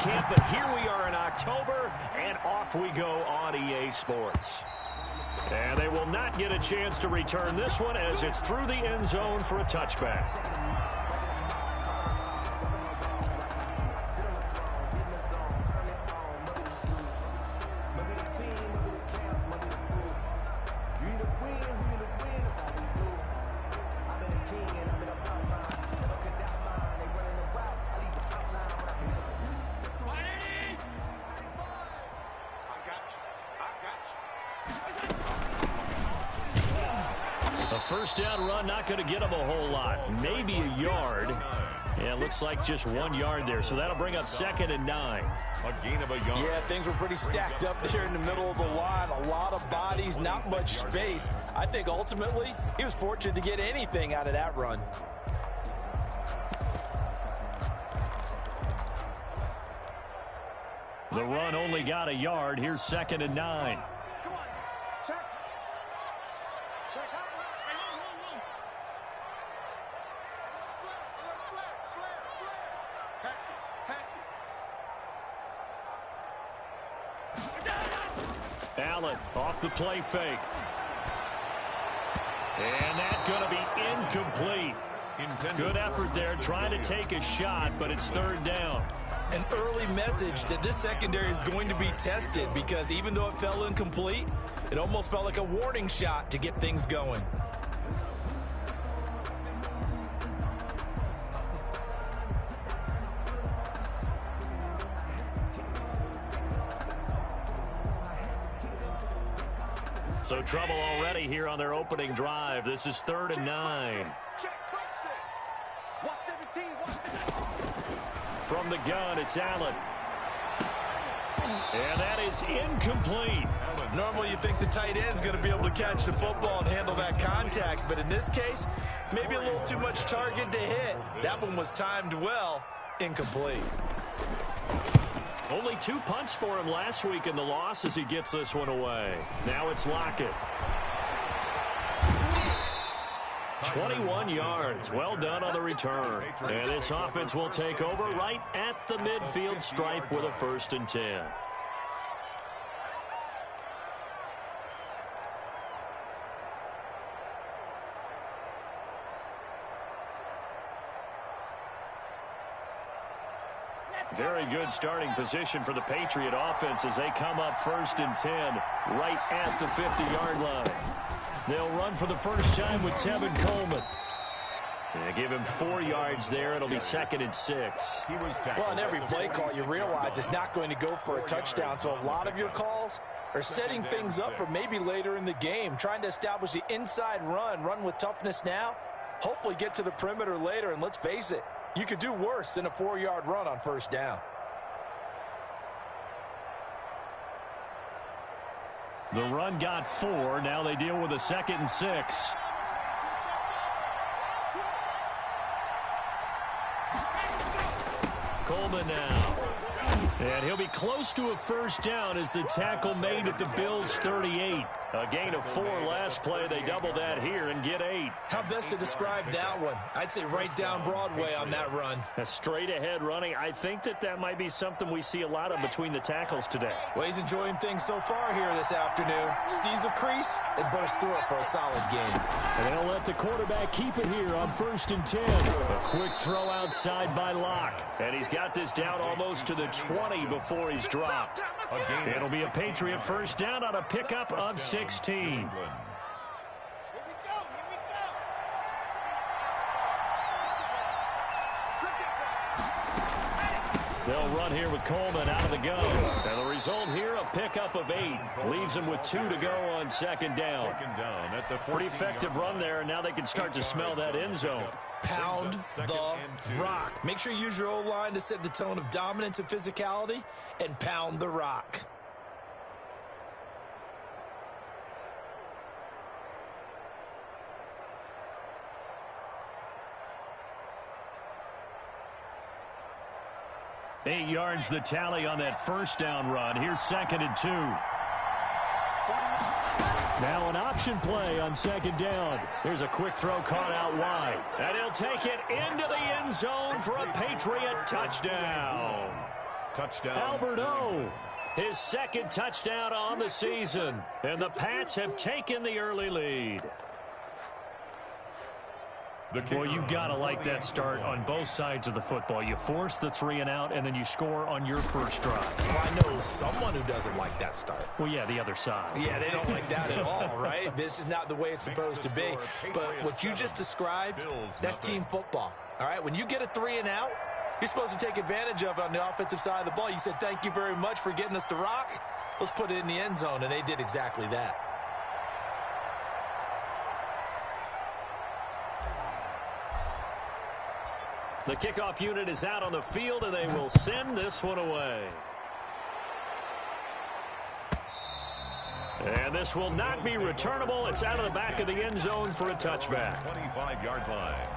camp, but here we are in October, and off we go on EA Sports. And they will not get a chance to return this one as it's through the end zone for a touchback. First down run, not going to get him a whole lot. Maybe a yard. Yeah, it looks like just 1 yard there. So that'll bring up 2nd and 9. A gain of a yard. Yeah, things were pretty stacked up there in the middle of the line. A lot of bodies, not much space. I think ultimately he was fortunate to get anything out of that run. The run only got a yard. Here's 2nd and 9. Allen off the play fake. And that's going to be incomplete. Good effort there trying to take a shot, but it's 3rd down. An early message that this secondary is going to be tested because even though it fell incomplete, it almost felt like a warning shot to get things going. So trouble already here on their opening drive. This is 3rd and 9. From the gun, it's Allen. And that is incomplete. Normally you think the tight end's going to be able to catch the football and handle that contact, but in this case, maybe a little too much target to hit. That one was timed well, incomplete. Only 2 punts for him last week in the loss as he gets this one away. Now it's Lockett. 21 yards. Well done on the return. And this offense will take over right at the midfield stripe with a 1st and 10. Very good starting position for the Patriot offense as they come up 1st and 10 right at the 50-yard line. They'll run for the first time with Tevin Coleman. And give him 4 yards there. It'll be 2nd and 6. Well, on every play call, you realize it's not going to go for a touchdown. So a lot of your calls are setting things up for maybe later in the game, trying to establish the inside run with toughness now, hopefully get to the perimeter later. And let's face it, you could do worse than a 4-yard run on 1st down. The run got 4. Now they deal with a 2nd and 6. Coleman now. And he'll be close to a first down as the tackle made at the Bills' 38. A gain of 4 last play. They double that here and get 8. How best to describe that one? I'd say right down Broadway on that run. A straight ahead running. I think that might be something we see a lot of between the tackles today. Well, he's enjoying things so far here this afternoon. Sees a crease and bursts through it for a solid game. And they'll let the quarterback keep it here on 1st and 10. A quick throw outside by Locke. And he's got this down almost to the 20 before he's dropped. It'll be a Patriot first down on a pickup of 16. They'll run here with Coleman out of the gun. And the result here, a pickup of 8. Leaves them with 2 to go on 2nd down. Pretty effective run there, and now they can start to smell that end zone. Pound the rock. Make sure you use your O-line to set the tone of dominance and physicality, and pound the rock. Eight yards the tally on that first down run. Here's 2nd and 2. Now an option play on 2nd down. Here's a quick throw caught out wide. And he'll take it into the end zone for a Patriot touchdown. Touchdown. Alberto, his second touchdown on the season. And the Pats have taken the early lead. Well, you've got to like that start on both sides of the football. You force the 3 and out, and then you score on your first drive. Well, I know someone who doesn't like that start. Well, yeah, the other side. Yeah, they don't like that at all, right? This is not the way it's supposed to be. But what you just described, that's team football, all right? When you get a 3 and out, you're supposed to take advantage of it on the offensive side of the ball. You said, thank you very much for getting us the rock. Let's put it in the end zone, and they did exactly that. The kickoff unit is out on the field, and they will send this one away. And this will not be returnable. It's out of the back of the end zone for a touchback. 25-yard line.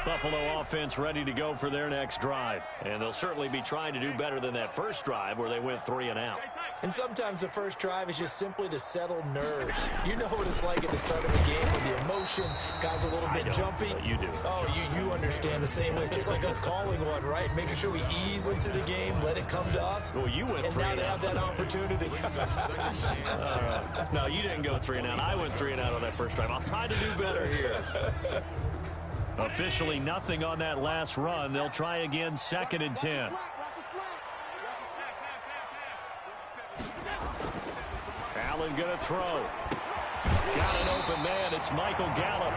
Buffalo offense ready to go for their next drive. And they'll certainly be trying to do better than that first drive where they went 3 and out. And sometimes the first drive is just simply to settle nerves. You know what it's like at the start of a game with the emotion, guys a little bit jumpy. You do. Oh, you understand the same way. It's just like us calling one, right? Making sure we ease into the game, let it come to us. Well, you went 3 and and now they have that opportunity. No, you didn't go 3 and out. I went 3 and out on that first drive. I'll try to do better here. Officially nothing on that last run. They'll try again, 2nd and 10. Allen going to throw. Got an open man. It's Michael Gallup.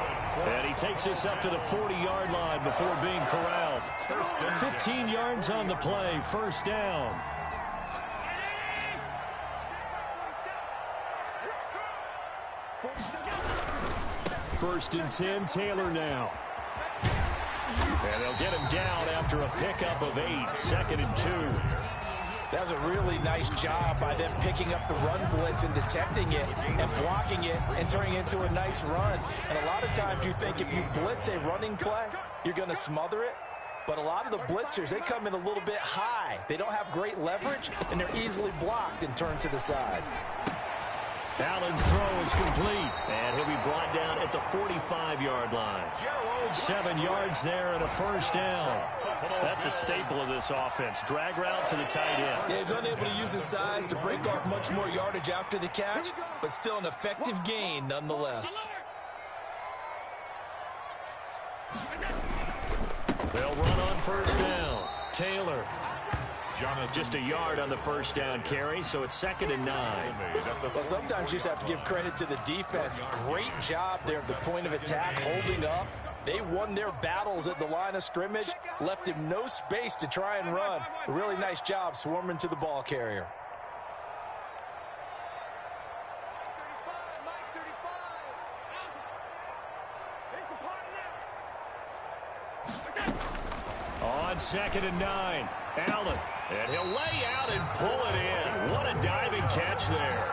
And he takes this up to the 40-yard line before being corralled. 15 yards on the play. First down. First and 10, Taylor now. And they'll get him down after a pickup of 8, 2nd and 2. That was a really nice job by them picking up the run blitz and detecting it and blocking it and turning it into a nice run. And a lot of times you think if you blitz a running play, you're going to smother it. But a lot of the blitzers, they come in a little bit high. They don't have great leverage, and they're easily blocked and turned to the side. Allen's throw is complete, and he'll be brought down at the 45-yard line. 7 yards there and a first down. That's a staple of this offense. Drag route to the tight end. Yeah, he's unable to use his size to break off much more yardage after the catch, but still an effective gain nonetheless. They'll run on first down. Taylor. Just a yard on the first down carry, so it's 2nd and 9. Well, sometimes you just have to give credit to the defense. Great job there at the point of attack, holding up. They won their battles at the line of scrimmage, left him no space to try and run. A really nice job swarming to the ball carrier. On 2nd and 9, Allen. And he'll lay out and pull it in. What a diving catch there.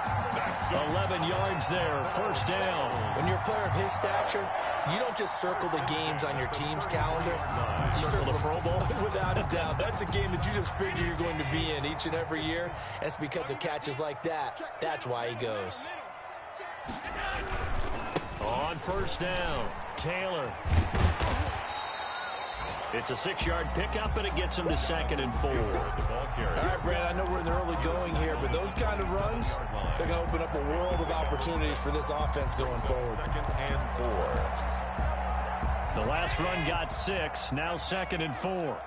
11 yards there, first down. When you're a player of his stature, you don't just circle the games on your team's calendar. You circle the Pro Bowl? Without a doubt. That's a game that you just figure you're going to be in each and every year. And it's because of catches like that. That's why he goes. On first down, Taylor. It's a 6-yard pickup, and it gets him to 2nd and 4. All right, Brad, I know we're in the early going here, but those kind of runs, they're going to open up a world of opportunities for this offense going forward. 2nd and 4. The last run got 6, now 2nd and 4.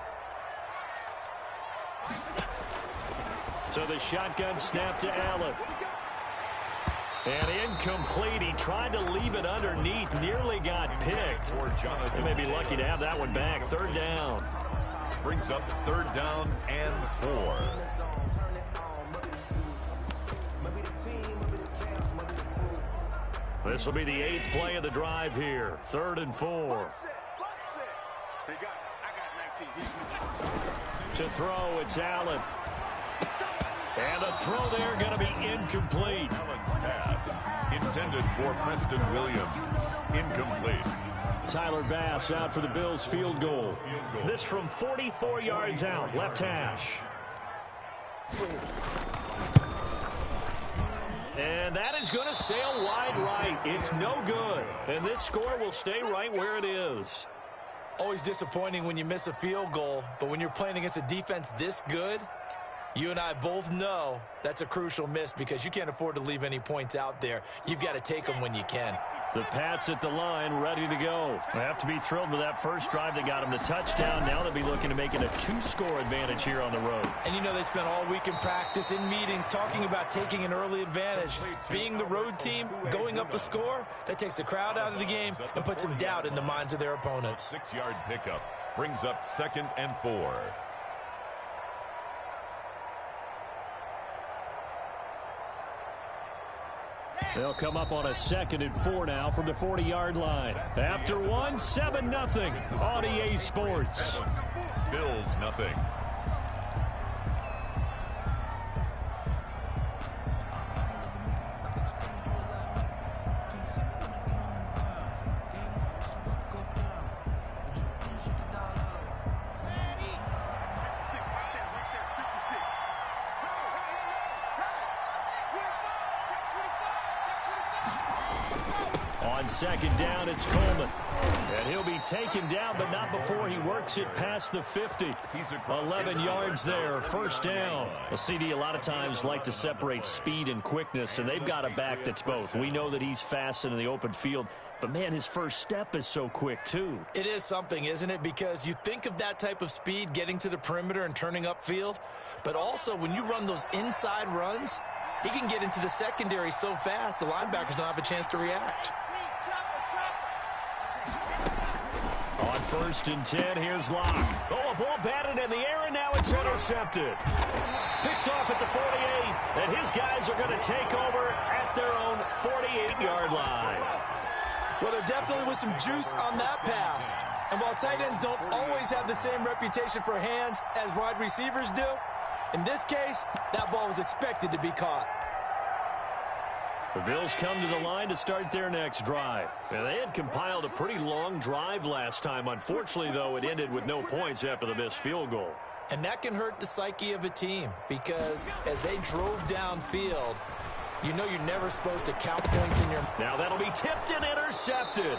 So the shotgun snap to Allen. And incomplete. He tried to leave it underneath. Nearly got picked. They may be lucky to have that one back. 3rd down. Brings up 3rd down and 4. This will be the 8th play of the drive here. 3rd and 4. To throw, it's Allen. And the throw there going to be incomplete. Allen's pass intended for Preston Williams. Incomplete. Tyler Bass out for the Bills field goal. This from 44 yards out, left hash. And that is going to sail wide right. It's no good. And this score will stay right where it is. Always disappointing when you miss a field goal, but when you're playing against a defense this good, you and I both know that's a crucial miss because you can't afford to leave any points out there. You've got to take them when you can. The Pats at the line, ready to go. They have to be thrilled with that first drive. They got them the touchdown. Now they'll be looking to make it a 2-score advantage here on the road. And you know they spent all week in practice, in meetings, talking about taking an early advantage. Being the road team, going up a score, that takes the crowd out of the game and puts some doubt in the minds of their opponents. 6-yard pickup brings up 2nd and 4. They'll come up on a 2nd and 4 now from the 40-yard line. After one, 7-0 on EA Sports. Bills nothing. On 2nd down, it's Coleman. And he'll be taken down, but not before he works it past the 50. 11 yards there, 1st down. A CD a lot of times like to separate speed and quickness, and they've got a back that's both. We know that he's fast in the open field, but, man, his first step is so quick, too. It is something, isn't it? Because you think of that type of speed, getting to the perimeter and turning upfield, but also when you run those inside runs, he can get into the secondary so fast the linebackers don't have a chance to react. On 1st and 10, here's Locke. Oh, a ball batted in the air, and now it's intercepted. Picked off at the 48, and his guys are going to take over at their own 48-yard line. Well, there definitely was some juice on that pass. And while tight ends don't always have the same reputation for hands as wide receivers do, in this case, that ball was expected to be caught. The Bills come to the line to start their next drive. And they had compiled a pretty long drive last time. Unfortunately, though, it ended with no points after the missed field goal. And that can hurt the psyche of a team because as they drove downfield, you know you're never supposed to count points in your... Now that'll be tipped and intercepted.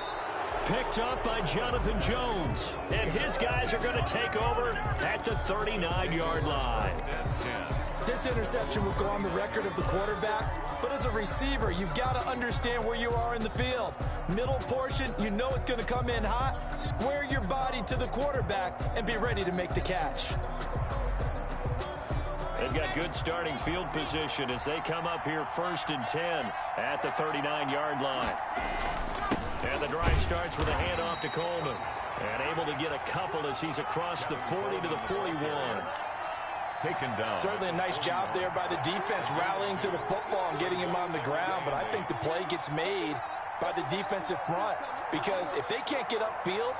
Picked up by Jonathan Jones. And his guys are going to take over at the 39-yard line. This interception will go on the record of the quarterback, but as a receiver, you've got to understand where you are in the field. Middle portion, you know it's going to come in hot. Square your body to the quarterback and be ready to make the catch. They've got good starting field position as they come up here 1st and 10 at the 39-yard line. And the drive starts with a handoff to Coleman. And able to get a couple as he's across the 40 to the 41. Taken down. Certainly a nice job there by the defense rallying to the football and getting him on the ground, but I think the play gets made by the defensive front because if they can't get upfield,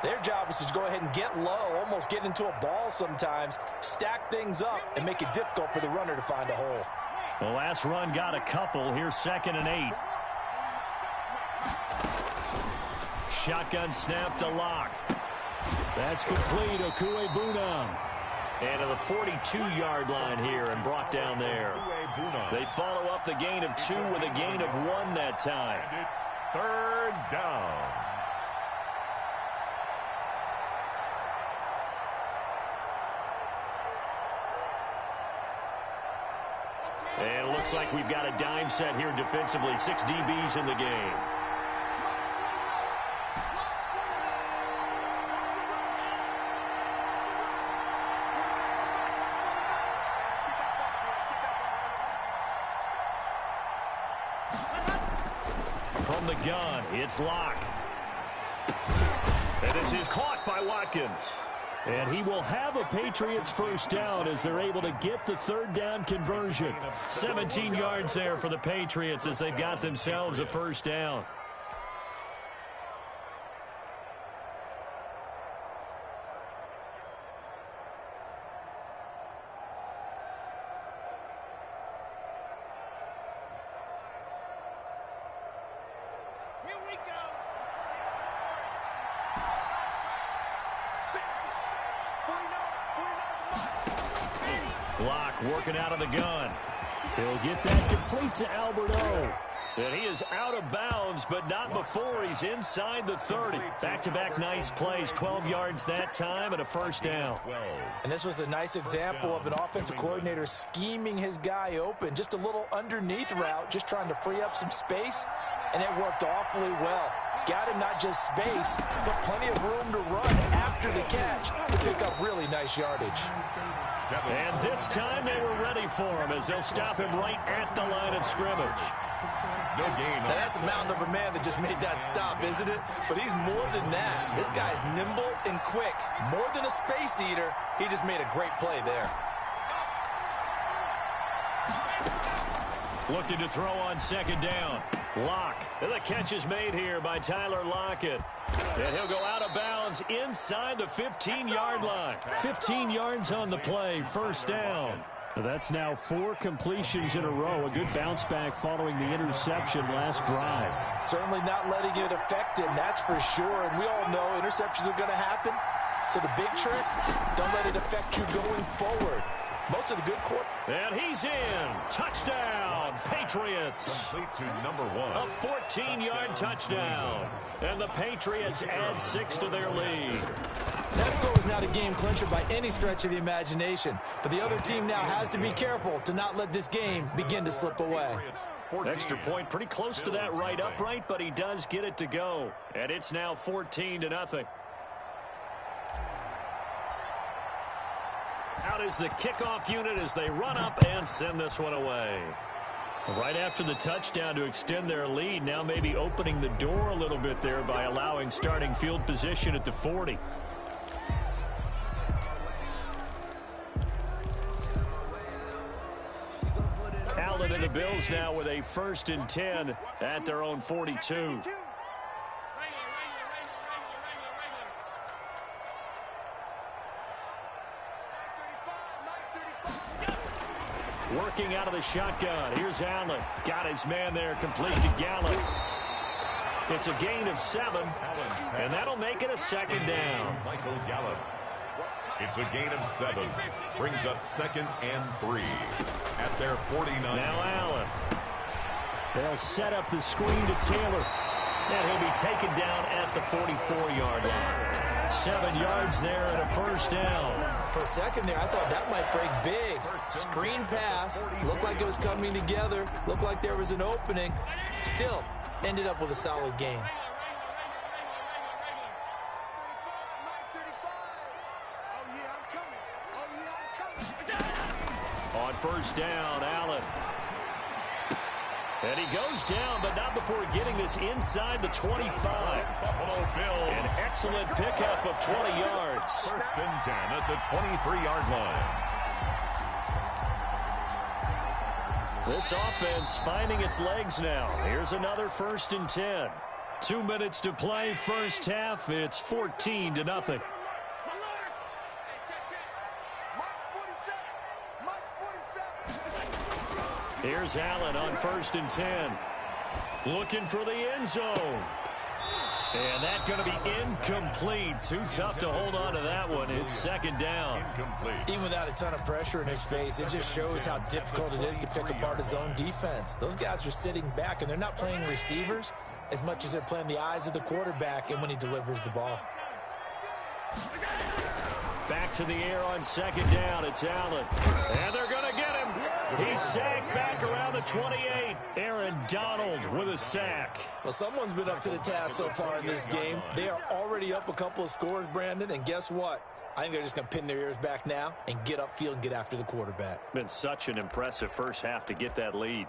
their job is to go ahead and get low, almost get into a ball sometimes, stack things up, and make it difficult for the runner to find a hole. The last run got a couple. Here's 2nd and 8. Shotgun snap to Locke. That's complete. Okuebunam. And to the 42-yard line here and brought down there. They follow up the gain of 2 with a gain of 1 that time. And it's 3rd down. And it looks like we've got a dime set here defensively. 6 DBs in the game. From the gun, it's Locke. And this is caught by Watkins. And he will have a Patriots first down as they're able to get the 3rd down conversion. 17 yards there for the Patriots as they've got themselves a first down. Locke working out of the gun. He'll get that complete to Alberto. And he is out of bounds, but not before he's inside the 30. Back-to-back nice plays, 12 yards that time and a first down. And this was a nice example of an offensive coordinator scheming his guy open. Just a little underneath route, just trying to free up some space, and it worked awfully well. Got him not just space, but plenty of room to run after the catch to pick up really nice yardage. And this time they were ready for him as they'll stop him right at the line of scrimmage. No gain. Now that's a mountain of a man that just made that stop, isn't it? But he's more than that. This guy's nimble and quick. More than a space eater, he just made a great play there. Looking to throw on second down. Lock. And the catch is made here by Tyler Lockett. And he'll go out of bounds inside the 15-yard line. 15 yards on the play, first down. That's now 4 completions in a row. A good bounce back following the interception last drive. Certainly not letting it affect him, that's for sure. And we all know interceptions are going to happen. So the big trick, don't let it affect you going forward. Most of the good quarter. And he's in. Touchdown, Patriots. Complete to number 1. A 14-yard touchdown. And the Patriots add 6 to their lead. That score was not a game clincher by any stretch of the imagination. But the other team now has to be careful to not let this game begin to slip away. Extra point pretty close to that right upright, but he does get it to go. And it's now 14-0. Out is the kickoff unit as they run up and send this one away. Right after the touchdown to extend their lead, now maybe opening the door a little bit there by allowing starting field position at the 40. Allen and the Bills now with a 1st and 10 at their own 42. Working out of the shotgun. Here's Allen. Got his man there, complete to Gallup. It's a gain of 7, and that'll make it a second down. Michael Gallup. It's a gain of 7. Brings up 2nd and 3 at their 49. Now Allen. They'll set up the screen to Taylor. And he'll be taken down at the 44-yard line. 7 yards there and a first down. For a second there, I thought that might break big. Screen pass. Looked like it was coming together. Looked like there was an opening. Still, ended up with a solid gain. On first down, Allen. And he goes down, but not before getting this inside the 25. Buffalo Bills. An excellent pickup of 20 yards. 1st and 10 at the 23-yard line. This offense finding its legs now. Here's another 1st and 10. 2 minutes to play, first half. It's 14-0. Here's Allen on 1st and 10. Looking for the end zone. And that's going to be incomplete. Too tough to hold on to that one. It's 2nd down. Incomplete. Even without a ton of pressure in his face, it just shows how difficult it is to pick apart his own defense. Those guys are sitting back, and they're not playing receivers as much as they're playing the eyes of the quarterback and when he delivers the ball. Back to the air on 2nd down. It's Allen. And they're going to get him. He's sacked back around the 28. Aaron Donald with a sack. Well, someone's been up to the task so far in this game. They are already up a couple of scores, Brandon, and guess what? I think they're just going to pin their ears back now and get upfield and get after the quarterback. Been such an impressive first half to get that lead.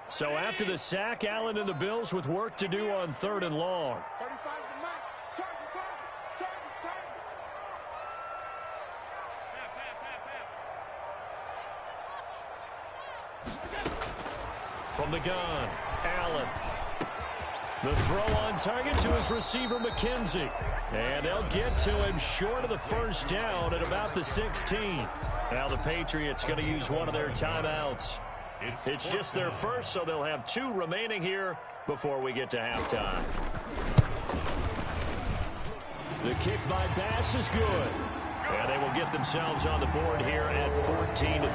So after the sack, Allen and the Bills with work to do on 3rd and long. From the gun, Allen. The throw on target to his receiver, McKenzie. And they'll get to him short of the first down at about the 16. Now the Patriots going to use one of their timeouts. It's just their first, so they'll have 2 remaining here before we get to halftime. The kick by Bass is good. And they will get themselves on the board here at 14-3.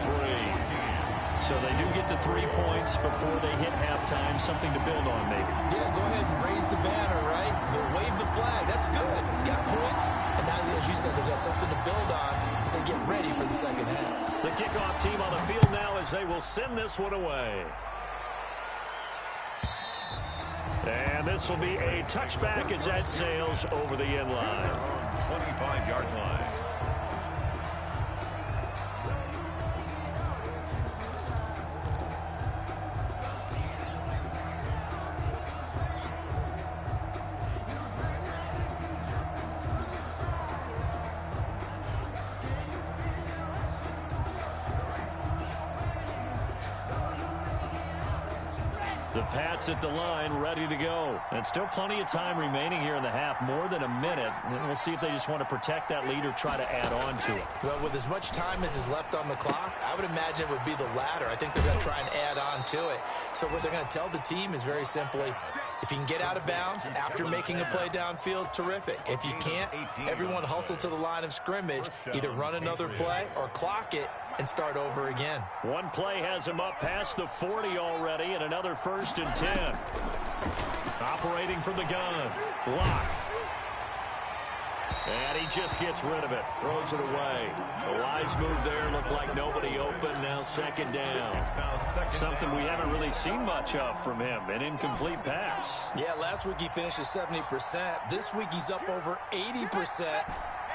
So they do get the 3 points before they hit halftime. Something to build on, maybe. Yeah, go ahead and raise the banner, right? They'll wave the flag. That's good. Got points. And now, as you said, they've got something to build on as they get ready for the second half. The kickoff team on the field now as they will send this one away. And this will be a touchback as that sails over the end line. 25-yard line. The Pats at the line, ready to go. And still plenty of time remaining here in the half, more than a minute. And we'll see if they just want to protect that lead or try to add on to it. Well, with as much time as is left on the clock, I would imagine it would be the latter. I think they're going to try and add on to it. So what they're going to tell the team is very simply, if you can get out of bounds after making a play downfield, terrific. If you can't, everyone hustle to the line of scrimmage, either run another play or clock it and start over again. One play has him up past the 40 already, and another 1st and 10. Operating from the gun. Lock. And he just gets rid of it. Throws it away. A wise move there. Looked like nobody open. Now 2nd down. Something we haven't really seen much of from him. An incomplete pass. Yeah, last week he finished at 70%. This week he's up over 80%.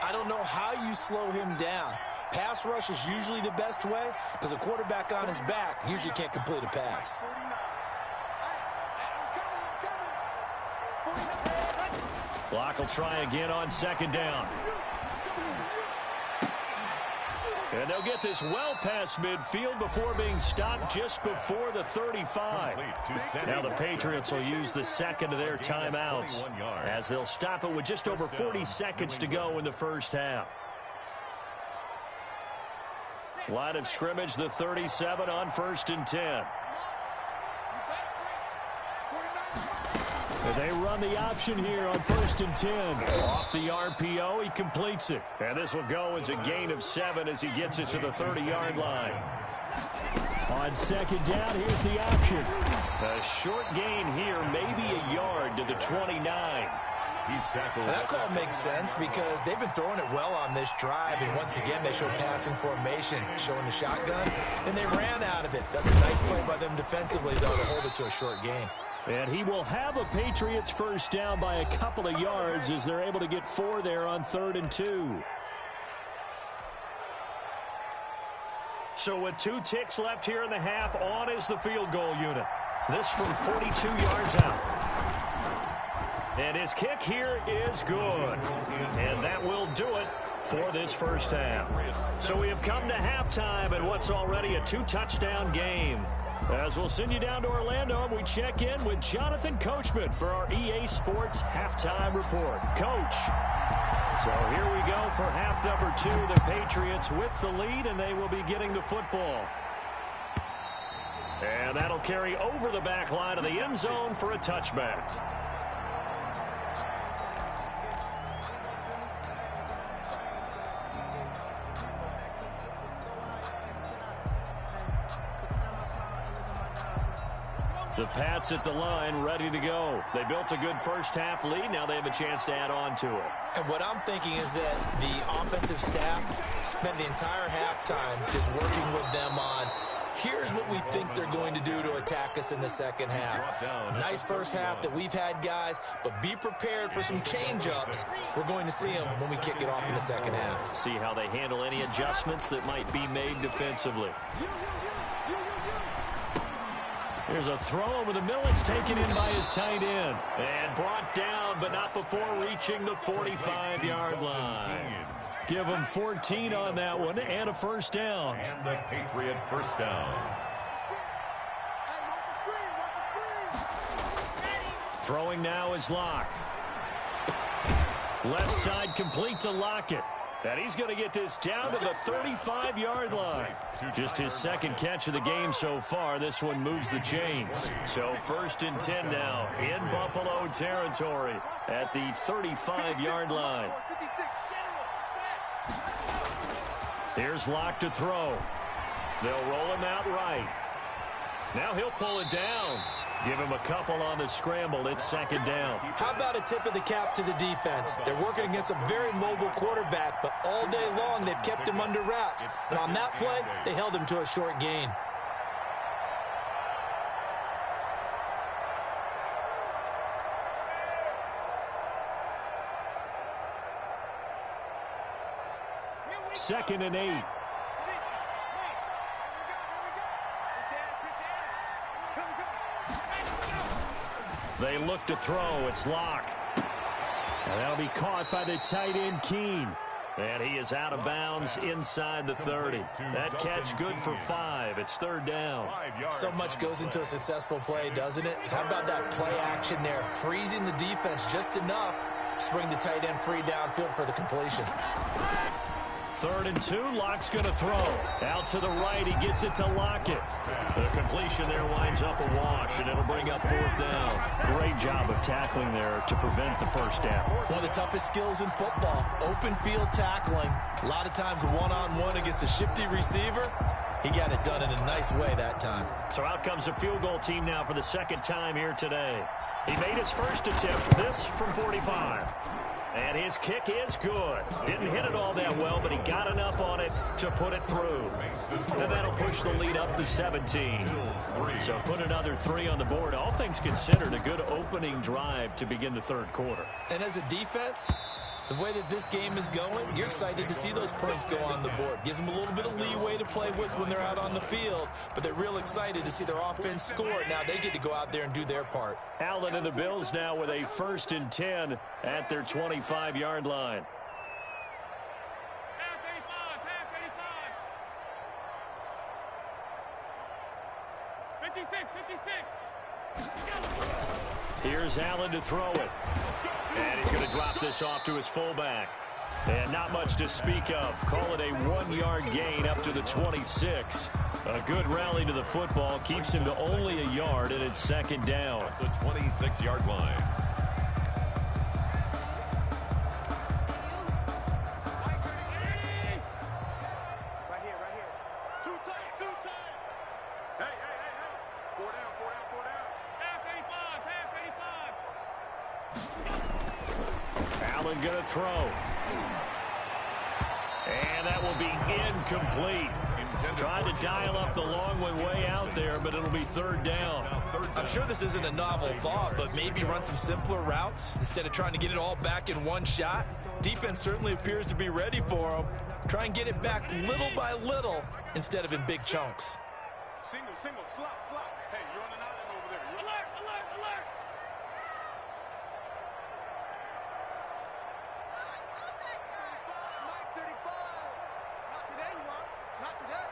I don't know how you slow him down. Pass rush is usually the best way because a quarterback on his back usually can't complete a pass. Block will try again on 2nd down. And they'll get this well past midfield before being stopped just before the 35. Now the Patriots will use the second of their timeouts as they'll stop it with just over 40 seconds to go in the first half. Line of scrimmage, the 37 on 1st and 10. And they run the option here on 1st and 10. Off the RPO, he completes it. And this will go as a gain of 7 as he gets it to the 30-yard line. On 2nd down, here's the option. A short gain here, maybe a yard to the 29. That call makes sense because they've been throwing it well on this drive, and once again they show passing formation, showing the shotgun, and they ran out of it. That's a nice play by them defensively, though, to hold it to a short gain. And he will have a Patriots first down by a couple of yards as they're able to get 4 there on 3rd and 2. So with 2 ticks left here in the half, on is the field goal unit. This from 42 yards out. And his kick here is good. And that will do it for this first half. So we have come to halftime in what's already a 2-touchdown game. As we'll send you down to Orlando, and we check in with Jonathan Coachman for our EA Sports Halftime Report. Coach. So here we go for half number 2. The Patriots with the lead, and they will be getting the football. And that'll carry over the back line of the end zone for a touchback. The Pats at the line, ready to go. They built a good first half lead. Now they have a chance to add on to it. And what I'm thinking is that the offensive staff spent the entire halftime just working with them on, here's what we think they're going to do to attack us in the second half. Nice first half that we've had, guys, but be prepared for some change-ups. We're going to see them when we kick it off in the second half. See how they handle any adjustments that might be made defensively. Here's a throw over the middle. It's taken in by his tight end. And brought down, but not before reaching the 45-yard line. Give him 14 on that one and a first down. And the Patriot first down. Throwing now is Locke. Left side complete to Lockett. And he's going to get this down to the 35-yard line. Just his second catch of the game so far. This one moves the chains. So 1st and 10 now in Buffalo territory at the 35-yard line. Here's Locke to throw. They'll roll him out right. Now he'll pull it down. Give him a couple on the scramble. It's 2nd down. How about a tip of the cap to the defense? They're working against a very mobile quarterback, but all day long they've kept him under wraps. And on that play, they held him to a short gain. Second and 8. They look to throw. It's Locke. And that'll be caught by the tight end, Keene. And he is out of bounds inside the 30. That catch good for 5. It's 3rd down. So much goes into a successful play, doesn't it? How about that play action there? Freezing the defense just enough to bring the tight end free downfield for the completion. 3rd and 2. Locke's going to throw. Out to the right. He gets it to Lockett. The completion there winds up a wash, and it'll bring up 4th down. Great job of tackling there to prevent the 1st down. One of the toughest skills in football, open field tackling. A lot of times one-on-one against a shifty receiver. He got it done in a nice way that time. So out comes a field goal team now for the 2nd time here today. He made his first attempt, this from 45. And his kick is good. Didn't hit it all that well, but he got enough on it to put it through. And that'll push the lead up to 17. So put another 3 on the board. All things considered, a good opening drive to begin the 3rd quarter. And as a defense, the way that this game is going, you're excited to see those points go on the board. Gives them a little bit of leeway to play with when they're out on the field, but they're real excited to see their offense score. Now they get to go out there and do their part. Allen and the Bills now with a 1st and 10 at their 25-yard line. Here's Allen to throw it. And he's going to drop this off to his fullback. And not much to speak of. Call it a 1-yard gain up to the 26. A good rally to the football. Keeps him to only a yard, and it's 2nd down. At the 26-yard line. Right here. 2 times. Hey. 4 down. Allen going to throw. And that will be incomplete. Tried to dial up the long one way out there, but it'll be 3rd down. I'm sure this isn't a novel thought, but maybe run some simpler routes instead of trying to get it all back in one shot. Defense certainly appears to be ready for them. Try and get it back little by little instead of in big chunks. Single, slop. Hey, you're on an island over there. Alert. Mike 35. Not today, you are. Not today.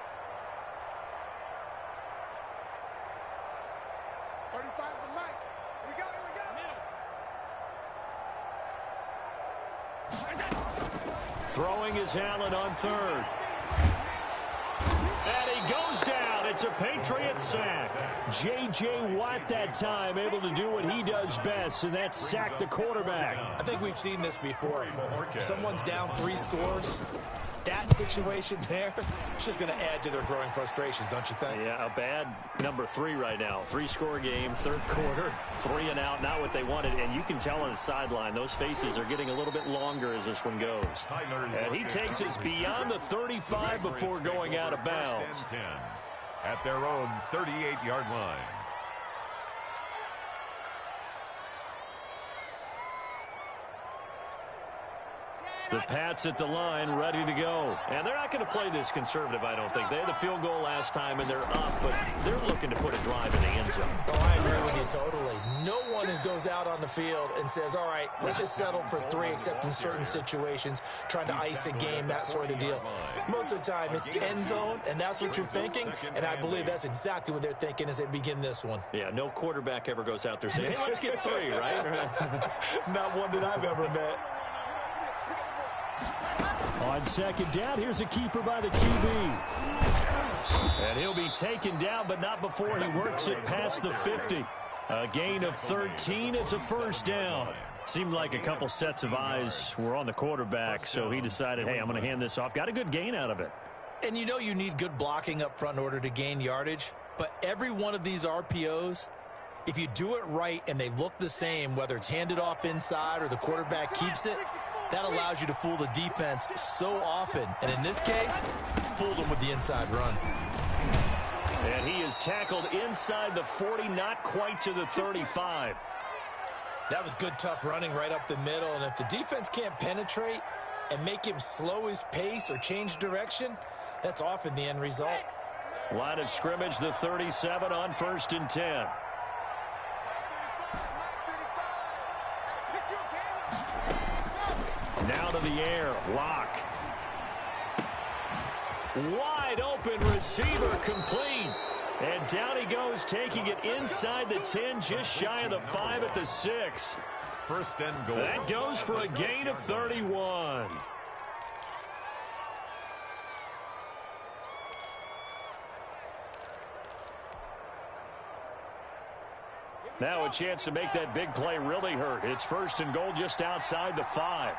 35's the mic. Here we go. Throwing is Allen on 3rd. And he goes down. It's a Patriot sack. J.J. Watt that time able to do what he does best, and that's sack the quarterback. I think we've seen this before. Someone's down 3 scores. That situation there, it's just going to add to their growing frustrations, don't you think? Yeah, a bad number 3 right now. 3-score game, 3rd quarter, 3 and out, not what they wanted. And you can tell on the sideline, those faces are getting a little bit longer as this one goes. And he takes us beyond the 35 before going out of bounds. At their own 38-yard line. The Pats at the line, ready to go. And they're not going to play this conservative, I don't think. They had the field goal last time, and they're up, but they're looking to put a drive in the end zone. Oh, I agree with you totally. No one goes out on the field and says, all right, let's just settle for 3, except in certain situations, trying to ice a game, that sort of deal. Most of the time, it's end zone, and that's what you're thinking, and I believe that's exactly what they're thinking as they begin this one. Yeah, no quarterback ever goes out there saying, hey, let's get 3, right? Not one that I've ever met. On On second down, here's a keeper by the QB. And he'll be taken down, but not before he works it past the 50. A gain of 13. It's a first down. Seemed like a couple sets of eyes were on the quarterback, so he decided, hey, I'm going to hand this off. Got a good gain out of it. And you know you need good blocking up front in order to gain yardage. But every one of these RPOs, if you do it right and they look the same, whether it's handed off inside or the quarterback keeps it, that allows you to fool the defense so often. And in this case, fooled them with the inside run. And he is tackled inside the 40, not quite to the 35. That was good, tough running right up the middle. And if the defense can't penetrate and make him slow his pace or change direction, that's often the end result. Line of scrimmage, the 37 on 1st and 10. Now to the air, Locke. Wide open receiver, complete. And down he goes, taking it inside the 10, just shy of the 5 at the 6. First and goal. That goes for a gain of 31. Now a chance to make that big play really hurt. It's 1st and goal just outside the 5.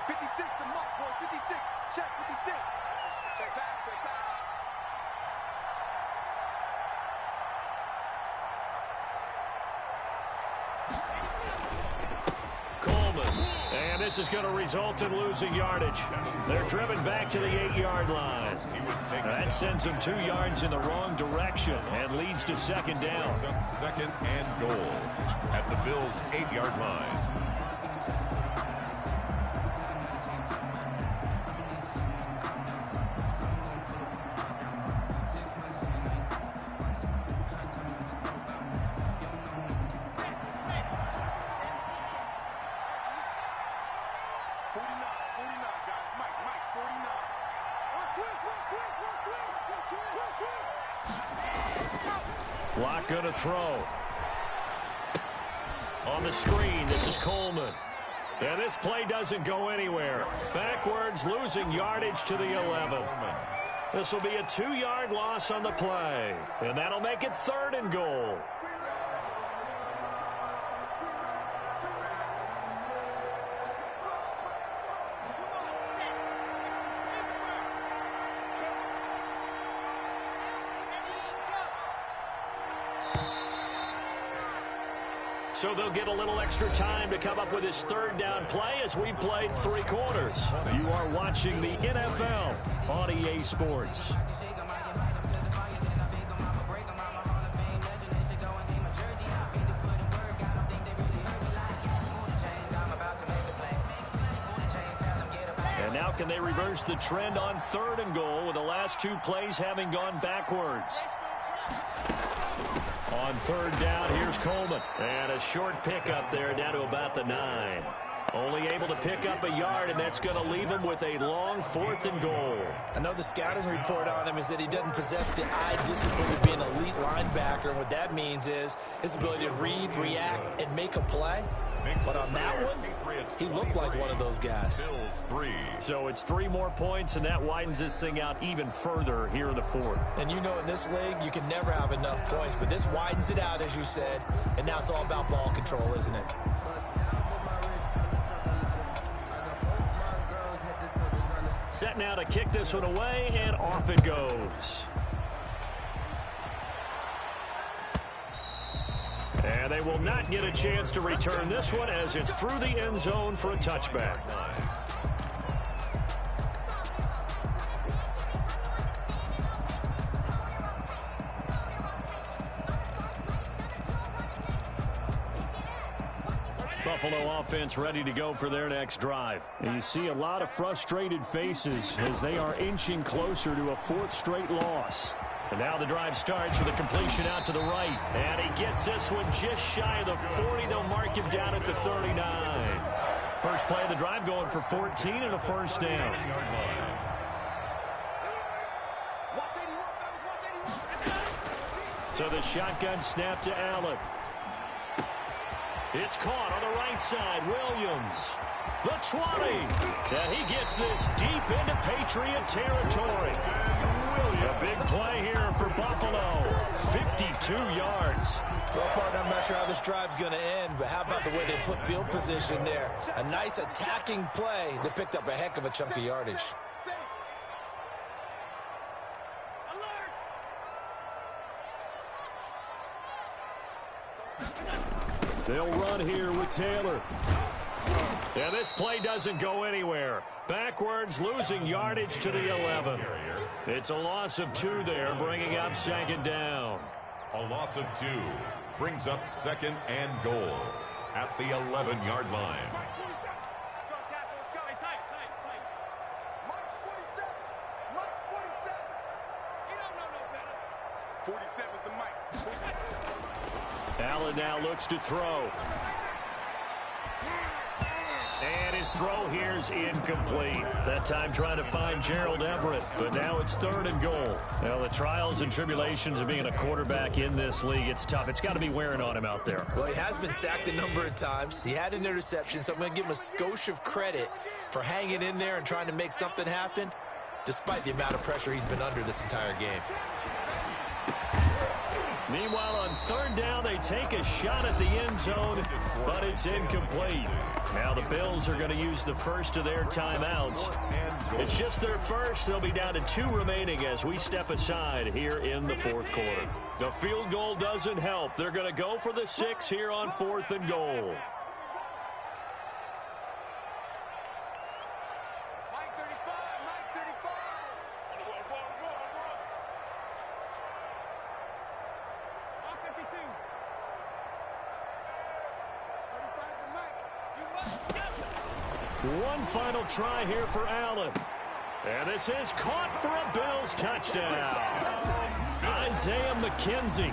56 to mark, boy. 56. Check 56. Check back, check back. Coleman. And this is going to result in losing yardage. They're driven back to the 8-yard line. That sends them 2 yards in the wrong direction and leads to 2nd down. Second and goal at the Bills' 8-yard line. Locke going to throw. On the screen, this is Coleman. And this play doesn't go anywhere. Backwards, losing yardage to the 11. This will be a 2-yard loss on the play. And that'll make it 3rd and goal. So they'll get a little extra time to come up with his 3rd down play as we've played 3 quarters. You are watching the NFL on EA Sports. And now can they reverse the trend on 3rd and goal with the last 2 plays having gone backwards? On 3rd down, here's Coleman. And a short pickup there down to about the 9. Only able to pick up a yard, and that's going to leave him with a long 4th and goal. Another scouting report on him is that he doesn't possess the eye discipline to be an elite linebacker. And what that means is his ability to read, react, and make a play. But on that one, he looked like one of those guys. So it's 3 more points, and that widens this thing out even further here in the 4th. And you know in this league, you can never have enough points. But this widens it out, as you said. And now it's all about ball control, isn't it? Set now to kick this one away, and off it goes. And they will not get a chance to return this one as it's through the end zone for a touchback. Buffalo offense ready to go for their next drive. And you see a lot of frustrated faces as they are inching closer to a 4th straight loss. And now the drive starts with a completion out to the right. And he gets this one just shy of the 40. They'll mark him down at the 39. First play of the drive going for 14 and a 1st down. So the shotgun snap to Allen. It's caught on the right side. Williams. the 20. And he gets this deep into Patriot territory. A big play here for Buffalo. 52 yards. Well, partner, I'm not sure how this drive's going to end, but how about the way they flip field position there? A nice attacking play that picked up a heck of a chunk of yardage. They'll run here with Taylor. And this play doesn't go anywhere. Backwards, losing yardage to the 11. It's a loss of 2 there, bringing up second down. A loss of 2 brings up second and goal at the 11-yard line. March 47. March 47. You don't know no better. 47's the mic. Allen now looks to throw. And his throw here is incomplete. That time trying to find Gerald Everett, but now it's 3rd and goal. Now, the trials and tribulations of being a quarterback in this league, it's tough. It's got to be wearing on him out there. Well, he has been sacked a number of times. He had an interception, so I'm going to give him a skosh of credit for hanging in there and trying to make something happen, despite the amount of pressure he's been under this entire game. Meanwhile, on 3rd down, they take a shot at the end zone, but it's incomplete. Now the Bills are going to use the first of their timeouts. It's just their first. They'll be down to 2 remaining as we step aside here in the 4th quarter. The field goal doesn't help. They're going to go for the 6 here on 4th and goal. Mike 35. Mike 35. Mike 52. 35's the mic. You must go. One final try here for Allen. And this is caught for a Bills touchdown. Isaiah McKenzie,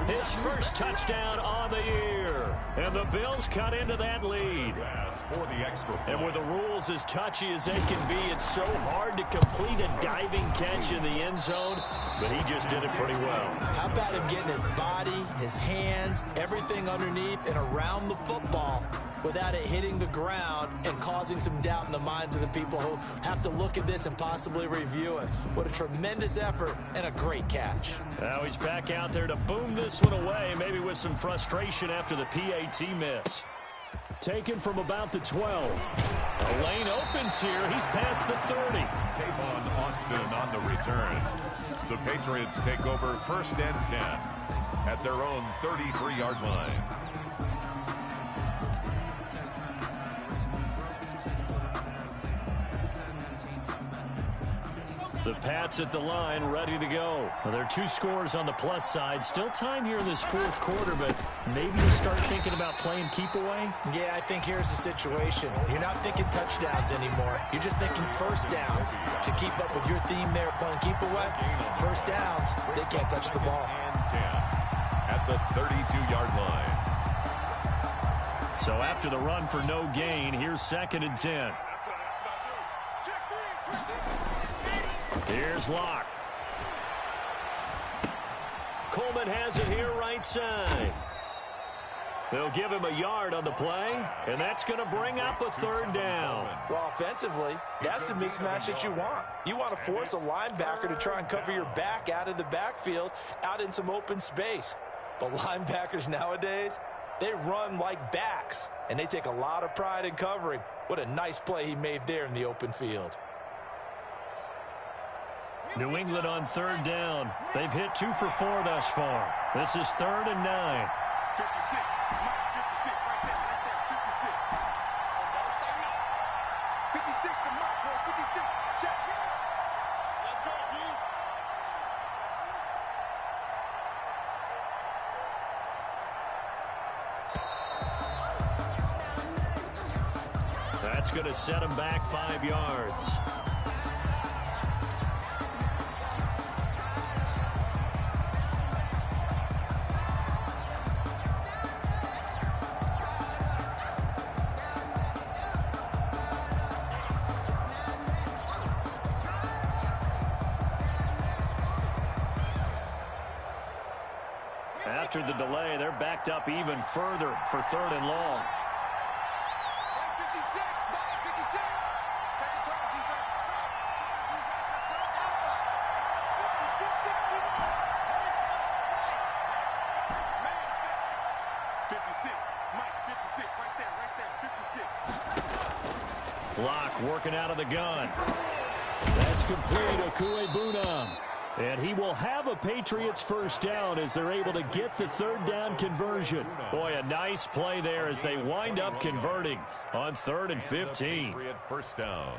his first touchdown on the year. And the Bills cut into that lead. For the extra point. And with the rules as touchy as they can be, it's so hard to complete a diving catch in the end zone, but he just did it pretty well. How about him getting his body, his hands, everything underneath and around the football without it hitting the ground and causing some doubt in the minds of the people who have to look at this and possibly review it. What a tremendous effort and a great catch. Now he's back out there to boom this one away, maybe with some frustration after the PAT miss. Taken from about the 12. The lane opens here. He's past the 30. Tavon Austin on the return. The Patriots take over 1st and 10 at their own 33-yard line. The Pats at the line, ready to go. Well, there are 2 scores on the plus side. Still time here in this 4th quarter, but maybe you start thinking about playing keep away? Yeah, I think here's the situation. You're not thinking touchdowns anymore. You're just thinking first downs. To keep up with your theme there, playing keep away, first downs, they can't touch the ball. And 10 at the 32-yard line. So after the run for no gain, here's 2nd and 10. Here's Locke. Coleman has it here right side. They'll give him a yard on the play, and that's going to bring up a 3rd down. Well, offensively, that's the mismatch that you want. You want to force a linebacker to try and cover your back out of the backfield, out in some open space. But linebackers nowadays, they run like backs, and they take a lot of pride in covering. What a nice play he made there in the open field. New England on 3rd down. They've hit 2 for 4 thus far. This is 3rd and 9. 56. Mike 56 right there. 56. 56 to Mike, boy. 56. Check. Let's go, D. That's going to set him back 5 yards. After the delay, they're backed up even further for 3rd and long. Mike 56. Mike Block working out of the gun. That's complete. Okuebunam. And he will have a Patriots first down as they're able to get the third down conversion. Boy, a nice play there as they wind up converting on 3rd and 15. Patriot first down.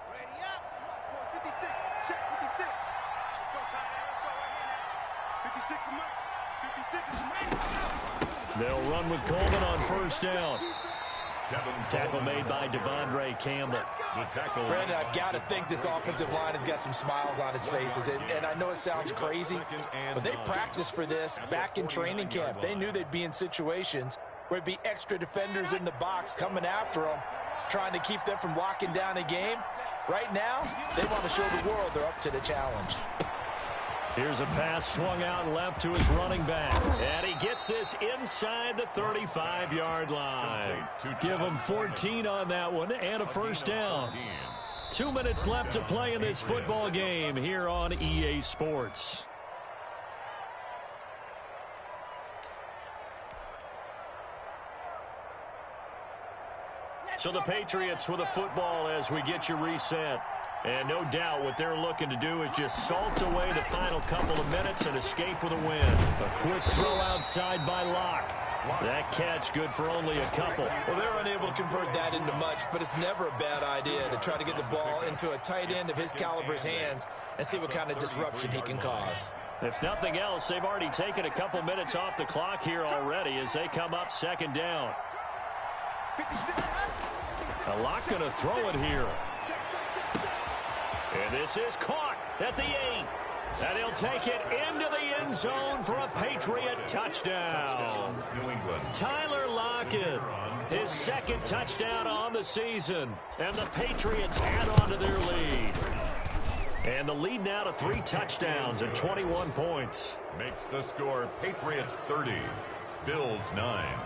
Ready up. 56. Check 56. Let's go, Tyler. Let's go right here now. 56 to Mike. 56 is Mike. They'll run with Coleman on first down. Tackle made by Devondre Campbell. The tackle. Brandon, I've got to think this offensive line has got some smiles on its faces. And I know it sounds crazy, but they practiced for this back in training camp. They knew they'd be in situations where there'd be extra defenders in the box coming after them, trying to keep them from locking down a game. Right now, they want to show the world they're up to the challenge. Here's a pass swung out left to his running back. And he gets this inside the 35-yard line. Give him 14 on that one and a first down. 2 minutes left to play in this football game here on EA Sports. So the Patriots with a football as we get you reset. And no doubt what they're looking to do is just salt away the final couple of minutes and escape with a win. A quick throw outside by Locke. That catch good for only a couple. Well, they're unable to convert that into much, but it's never a bad idea to try to get the ball into a tight end of his caliber's hands and see what kind of disruption he can cause. If nothing else, they've already taken a couple minutes off the clock here already as they come up second down. Locke going to throw it here. And this is caught at the 8. And he'll take it into the end zone for a Patriot touchdown. New England. Tyler Lockett, his second touchdown on the season. And the Patriots add on to their lead. And the lead now to 3 touchdowns and 21 points. Makes the score Patriots 30, Bills 9.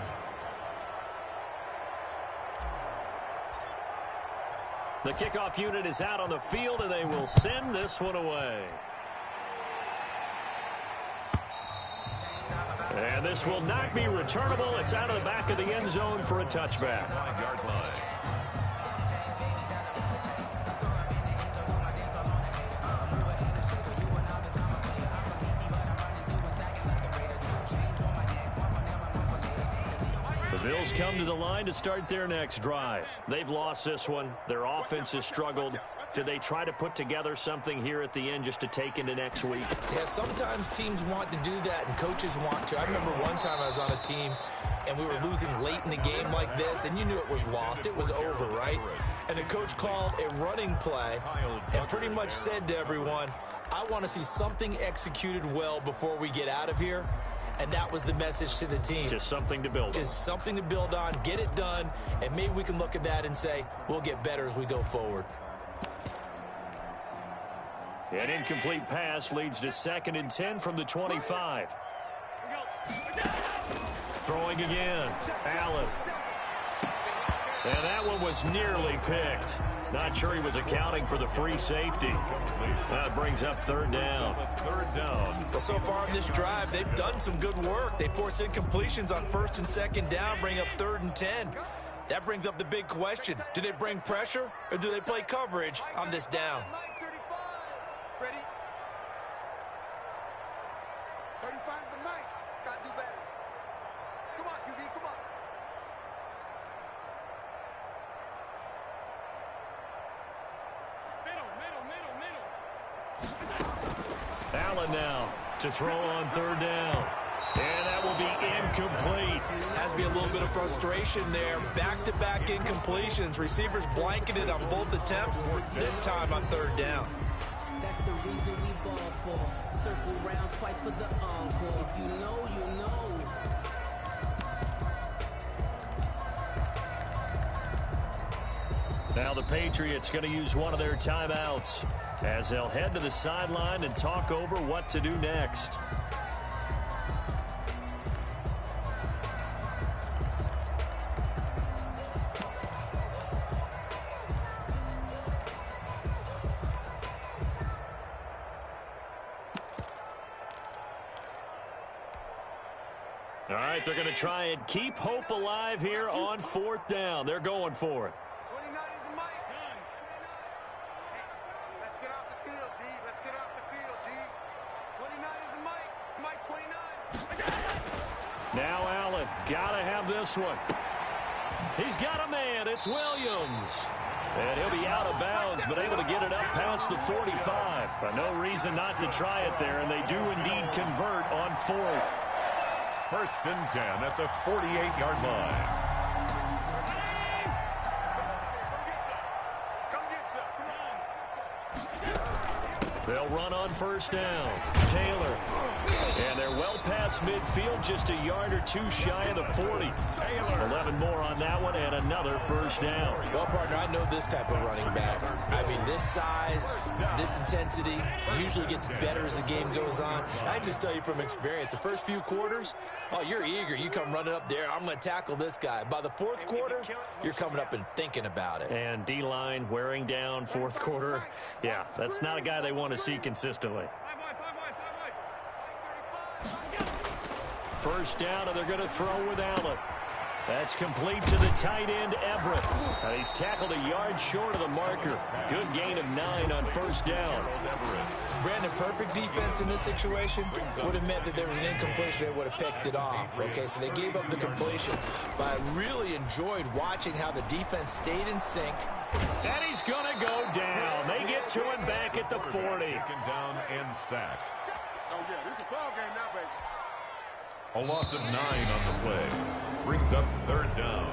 The kickoff unit is out on the field, and they will send this one away. And this will not be returnable. It's out of the back of the end zone for a touchback. 5-yard line. The Bills come to the line to start their next drive. They've lost this one. Their offense has struggled. Do they try to put together something here at the end just to take into next week? Yeah, sometimes teams want to do that and coaches want to. I remember one time I was on a team and we were losing late in the game like this, and you knew it was lost. It was over, right? And the coach called a running play and pretty much said to everyone, I want to see something executed well before we get out of here. And that was the message to the team. Just something to build on. Just something to build on, get it done, and maybe we can look at that and say, we'll get better as we go forward. An incomplete pass leads to 2nd and 10 from the 25. Throwing again. Allen. And that one was nearly picked. Not sure he was accounting for the free safety. That brings up 3rd down. Well, so far in this drive, they've done some good work. They force incompletions on 1st and 2nd down, bring up 3rd and 10. That brings up the big question. Do they bring pressure or do they play coverage on this down? Ready? 35's the mic. Got to do better. Come on, QB, come on. Allen now to throw on 3rd down. And that will be incomplete. Has to be a little bit of frustration there. Back-to-back incompletions. Receivers blanketed on both attempts, this time on 3rd down. That's the reason we ball for. Circle round twice for the encore. If you know, you know. Now the Patriots going to use one of their timeouts as they'll head to the sideline and talk over what to do next. All right, they're going to try and keep hope alive here on 4th down. They're going for it. 29 is the mic. Hey, let's get off the field, D. Let's get off the field, D. 29 is the mic. Mic 29. Now Allen, got to have this one. He's got a man. It's Williams. And he'll be out of bounds, but able to get it up past the 45. But no reason not to try it there, and they do indeed convert on 4th. 1st and 10 at the 48-yard line. They'll run on 1st down. Taylor. And they're well past midfield, just a yard or two shy of the 40. 11 more on that one, and another 1st down. Well, partner, I know this type of running back. I mean, this size, this intensity usually gets better as the game goes on. I just tell you from experience, the first few quarters, oh, you're eager. You come running up there, I'm going to tackle this guy. By the 4th quarter, you're coming up and thinking about it. And D-line wearing down 4th quarter. Yeah, that's not a guy they want to see consistently. 1st down, and they're going to throw with Allen. That's complete to the tight end, Everett. And he's tackled a yard short of the marker. Good gain of 9 on 1st down. Brandon, perfect defense in this situation would have meant that there was an incompletion. They would have picked it off. Okay, so they gave up the completion. But I really enjoyed watching how the defense stayed in sync. And he's going to go down. They get to him back at the 40. Taken down and sacked. Oh, yeah, this is a ball game now, baby. A loss of 9 on the play. Brings up 3rd down.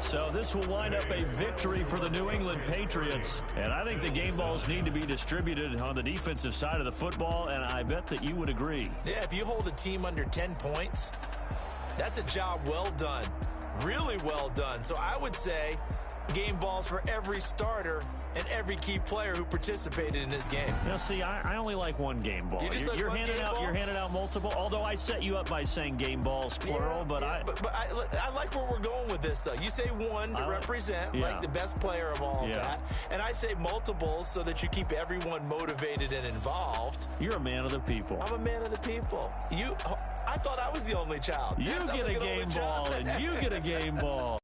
So this will wind up a victory for the New England Patriots. And I think the game balls need to be distributed on the defensive side of the football, and I bet that you would agree. Yeah, if you hold a team under 10 points, that's a job well done. Really well done. So I would say game balls for every starter and every key player who participated in this game. Now, see, I only like one game ball. You're handing out multiple. Although I set you up by saying game balls plural, but I like where we're going with this. Though you say one to represent like the best player of all of that, and I say multiples so that you keep everyone motivated and involved. You're a man of the people. I'm a man of the people. I thought I was the only child. You get a game ball, and you get a game ball.